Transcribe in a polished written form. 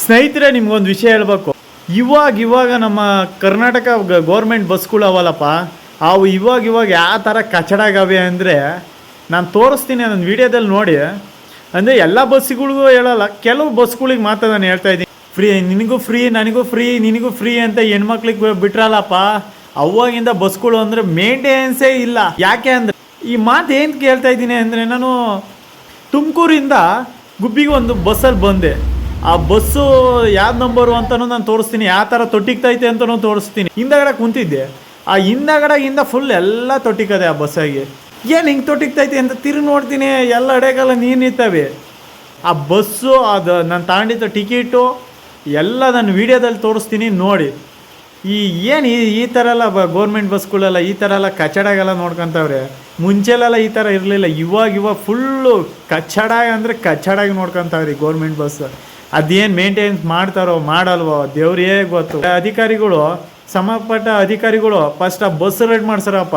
ಸ್ನೇಹಿತರೆ, ನಿಮ್ಗೊಂದು ವಿಷಯ ಹೇಳ್ಬೇಕು. ಇವಾಗ ನಮ್ಮ ಕರ್ನಾಟಕ ಗೌರ್ಮೆಂಟ್ ಬಸ್ಗಳು ಅವಲ್ಲಪ್ಪ, ಅವು ಇವಾಗ ಯಾವ ಥರ ಕಚಡಾಗವೆ ಅಂದರೆ ನಾನು ತೋರಿಸ್ತೀನಿ ನನ್ನ ವೀಡಿಯೋದಲ್ಲಿ ನೋಡಿ. ಅಂದರೆ ಎಲ್ಲ ಬಸ್ಸುಗಳಿಗೂ ಹೇಳಲ್ಲ, ಕೆಲವು ಬಸ್ಗಳಿಗೆ ಮಾತ್ರ ನಾನು ಹೇಳ್ತಾ ಇದ್ದೀನಿ. ಫ್ರೀ ನಿನಗೂ ಫ್ರೀ, ನನಗೂ ಫ್ರೀ, ನಿನಗೂ ಫ್ರೀ ಅಂತ ಹೆಣ್ಮಕ್ಳಿಗೆ ಬಿಟ್ರಲ್ಲಪ್ಪ. ಅವಾಗಿಂದ ಬಸ್ಗಳು ಅಂದರೆ ಮೇಂಟೆನೆನ್ಸೇ ಇಲ್ಲ. ಯಾಕೆ ಅಂದರೆ ಈ ಮಾತು ಏನು ಕೇಳ್ತಾ ಇದ್ದೀನಿ ಅಂದರೆ, ನಾನು ತುಮಕೂರಿಂದ ಗುಬ್ಬಿಗೆ ಒಂದು ಬಸ್ಸಲ್ಲಿ ಬಂದೆ. ಆ ಬಸ್ಸು ಯಾವ ನಂಬರು ಅಂತಲೂ ನಾನು ತೋರಿಸ್ತೀನಿ, ಯಾವ ಥರ ತೊಟ್ಟಿಗ್ತೈತೆ ಅಂತಲೂ ತೋರಿಸ್ತೀನಿ. ಹಿಂದಗಡೆ ಕುಂತಿದ್ದೆ, ಆ ಹಿಂದಗಡೆಗಿಂದ ಫುಲ್ ಎಲ್ಲ ತೊಟ್ಟಿಕ್ಕದೆ ಆ ಬಸ್ಸಾಗಿ. ಏನು ಹಿಂಗೆ ತೊಟ್ಟಿಗ್ತೈತೆ ಅಂತ ತಿರುಗಿ ನೋಡ್ತೀನಿ, ಎಲ್ಲ ಅಡೆಗೆಲ್ಲ ನೀರು ನಿಂತವೆ. ಆ ಬಸ್ಸು ಅದು ನಾನು ತಗೊಂಡಿದ್ದ ಟಿಕೆಟು ಎಲ್ಲ ನಾನು ವೀಡಿಯೋದಲ್ಲಿ ತೋರಿಸ್ತೀನಿ ನೋಡಿ. ಏನು ಈ ಥರ ಎಲ್ಲ ಗೌರ್ಮೆಂಟ್ ಬಸ್ಗಳೆಲ್ಲ ಈ ಥರ ಎಲ್ಲ ಕಚಡಾಗೆಲ್ಲ ನೋಡ್ಕೊತವ್ರೆ. ಮುಂಚೆಲೆಲ್ಲ ಈ ಥರ ಇರಲಿಲ್ಲ. ಇವಾಗ ಫುಲ್ಲು ಕಚಡಾಗಿ ಅಂದರೆ ಕಚಡಾಗಿ ನೋಡ್ಕೊತಾವ್ರಿ ಗೌರ್ಮೆಂಟ್ ಬಸ್. ಅದೇನು ಮೇಂಟೆನೆನ್ಸ್ ಮಾಡ್ತಾರೋ ಮಾಡಲ್ವೋ ದೇವ್ರೇ ಗೊತ್ತು. ಅಧಿಕಾರಿಗಳು, ಸಂಬಂಧಪಟ್ಟ ಅಧಿಕಾರಿಗಳು ಫಸ್ಟ್ ಆ ಬಸ್ ರೆಡಿ ಮಾಡ್ಸಾರಪ್ಪ.